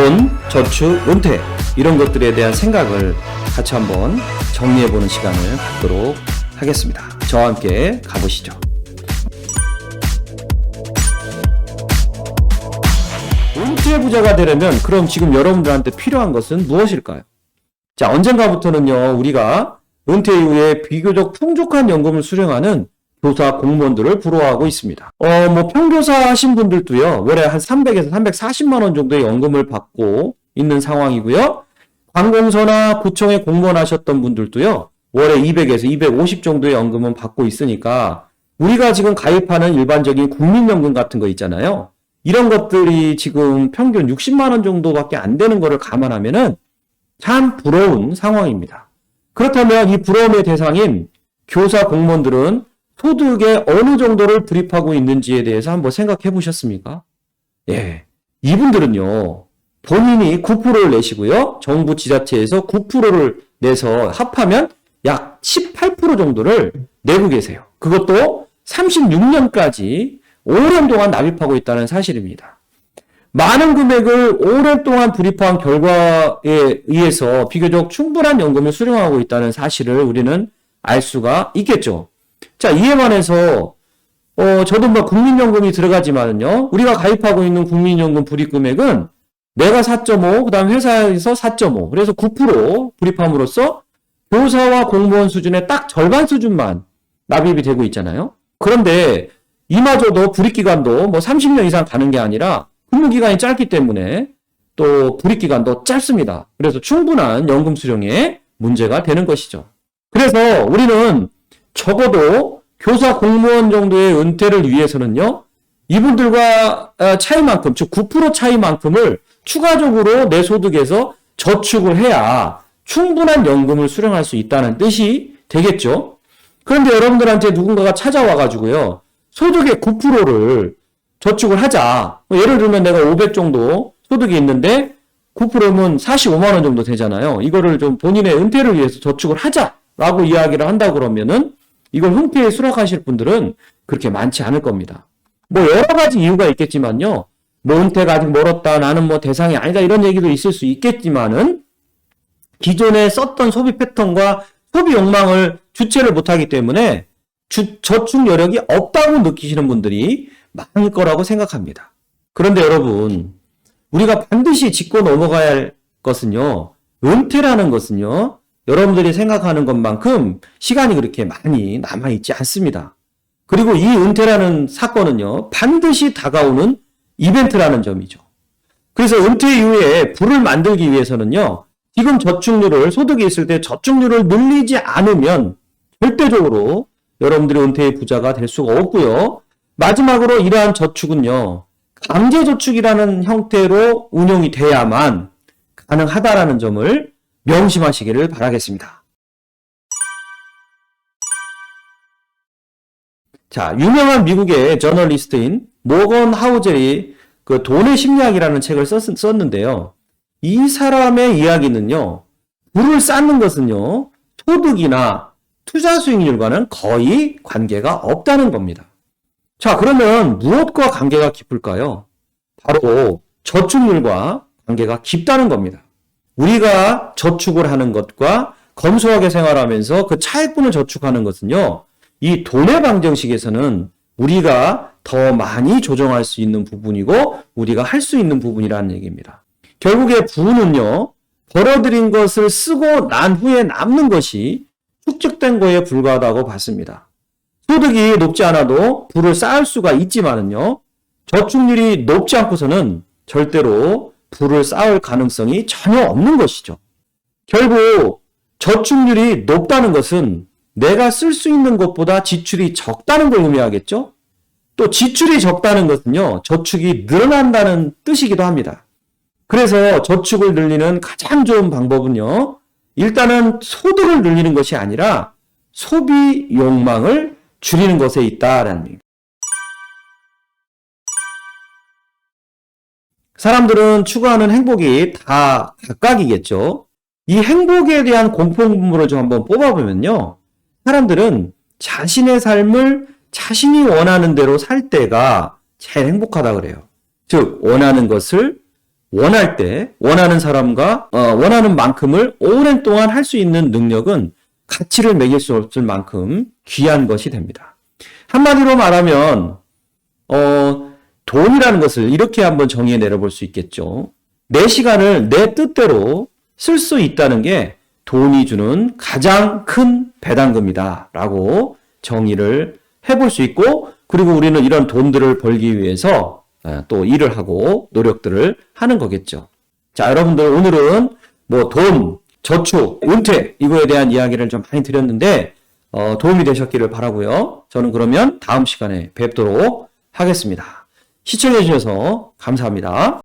돈, 저축, 은퇴 이런 것들에 대한 생각을 같이 한번 정리해보는 시간을 갖도록 하겠습니다. 저와 함께 가보시죠. 은퇴 부자가 되려면 그럼 지금 여러분들한테 필요한 것은 무엇일까요? 자, 언젠가부터는요, 우리가 은퇴 이후에 비교적 풍족한 연금을 수령하는 교사 공무원들을 부러워하고 있습니다. 평교사 하신 분들도요, 월에 한 300에서 340만 원 정도의 연금을 받고 있는 상황이고요. 관공서나 구청에 공무원 하셨던 분들도요, 월에 200에서 250 정도의 연금은 받고 있으니까 우리가 지금 가입하는 일반적인 국민연금 같은 거 있잖아요. 이런 것들이 지금 평균 60만 원 정도밖에 안 되는 거를 감안하면은 참 부러운 상황입니다. 그렇다면 이 부러움의 대상인 교사 공무원들은 소득의 어느 정도를 불입하고 있는지에 대해서 한번 생각해 보셨습니까? 예. 이분들은요, 본인이 9%를 내시고요, 정부 지자체에서 9%를 내서 합하면 약 18% 정도를 내고 계세요. 그것도 36년까지 오랜 동안 납입하고 있다는 사실입니다. 많은 금액을 오랜 동안 불입한 결과에 의해서 비교적 충분한 연금을 수령하고 있다는 사실을 우리는 알 수가 있겠죠. 자, 이에 반해서 저도 뭐 국민연금이 들어가지만은요, 우리가 가입하고 있는 국민연금 불입금액은 내가 4.5, 그 다음 회사에서 4.5, 그래서 9% 불입함으로써 교사와 공무원 수준의 딱 절반 수준만 납입이 되고 있잖아요. 그런데 이마저도 불입기간도 뭐 30년 이상 가는 게 아니라 근무기간이 짧기 때문에 또 불입기간도 짧습니다. 그래서 충분한 연금 수령에 문제가 되는 것이죠. 그래서 우리는 적어도 교사 공무원 정도의 은퇴를 위해서는요, 이분들과 차이만큼, 즉 9% 차이만큼을 추가적으로 내 소득에서 저축을 해야 충분한 연금을 수령할 수 있다는 뜻이 되겠죠. 그런데 여러분들한테 누군가가 찾아와가지고요, 소득의 9%를 저축을 하자. 예를 들면 내가 500 정도 소득이 있는데 9%면 45만 원 정도 되잖아요. 이거를 좀 본인의 은퇴를 위해서 저축을 하자라고 이야기를 한다 그러면은 이걸 흔쾌히 수락하실 분들은 그렇게 많지 않을 겁니다. 뭐 여러 가지 이유가 있겠지만요. 뭐 은퇴가 아직 멀었다, 나는 뭐 대상이 아니다, 이런 얘기도 있을 수 있겠지만은 기존에 썼던 소비 패턴과 소비 욕망을 주체를 못하기 때문에 저축 여력이 없다고 느끼시는 분들이 많을 거라고 생각합니다. 그런데 여러분, 우리가 반드시 짚고 넘어가야 할 것은요, 은퇴라는 것은요, 여러분들이 생각하는 것만큼 시간이 그렇게 많이 남아있지 않습니다. 그리고 이 은퇴라는 사건은요, 반드시 다가오는 이벤트라는 점이죠. 그래서 은퇴 이후에 부를 만들기 위해서는요, 지금 저축률을, 소득이 있을 때 저축률을 늘리지 않으면 절대적으로 여러분들이 은퇴의 부자가 될 수가 없고요. 마지막으로 이러한 저축은요, 강제저축이라는 형태로 운용이 돼야만 가능하다라는 점을 명심하시기를 바라겠습니다. 자, 유명한 미국의 저널리스트인 모건 하우젤이 그 돈의 심리학이라는 책을 썼는데요. 이 사람의 이야기는요, 부를 쌓는 것은요, 소득이나 투자 수익률과는 거의 관계가 없다는 겁니다. 자, 그러면 무엇과 관계가 깊을까요? 바로 저축률과 관계가 깊다는 겁니다. 우리가 저축을 하는 것과 검소하게 생활하면서 그 차액분을 저축하는 것은요, 이 돈의 방정식에서는 우리가 더 많이 조정할 수 있는 부분이고 우리가 할 수 있는 부분이라는 얘기입니다. 결국에 부는요, 벌어들인 것을 쓰고 난 후에 남는 것이 축적된 거에 불과하다고 봤습니다. 소득이 높지 않아도 부를 쌓을 수가 있지만은요, 저축률이 높지 않고서는 절대로 부를 쌓을 가능성이 전혀 없는 것이죠. 결국 저축률이 높다는 것은 내가 쓸 수 있는 것보다 지출이 적다는 걸 의미하겠죠? 또 지출이 적다는 것은요, 저축이 늘어난다는 뜻이기도 합니다. 그래서 저축을 늘리는 가장 좋은 방법은요, 일단은 소득을 늘리는 것이 아니라 소비 욕망을 줄이는 것에 있다라는 얘기입니다. 사람들은 추구하는 행복이 다 각각이겠죠. 이 행복에 대한 공통분모를 좀 한번 뽑아보면요, 사람들은 자신의 삶을 자신이 원하는 대로 살 때가 제일 행복하다 그래요. 즉 원하는 것을 원할 때 원하는 사람과 원하는 만큼을 오랜 동안 할 수 있는 능력은 가치를 매길 수 없을 만큼 귀한 것이 됩니다. 한마디로 말하면 돈이라는 것을 이렇게 한번 정의해 내려볼 수 있겠죠. 내 시간을 내 뜻대로 쓸 수 있다는 게 돈이 주는 가장 큰 배당금이다 라고 정의를 해볼 수 있고, 그리고 우리는 이런 돈들을 벌기 위해서 또 일을 하고 노력들을 하는 거겠죠. 자, 여러분들 오늘은 뭐 돈, 저축, 은퇴 이거에 대한 이야기를 좀 많이 드렸는데 도움이 되셨기를 바라고요. 저는 그러면 다음 시간에 뵙도록 하겠습니다. 시청해 주셔서 감사합니다.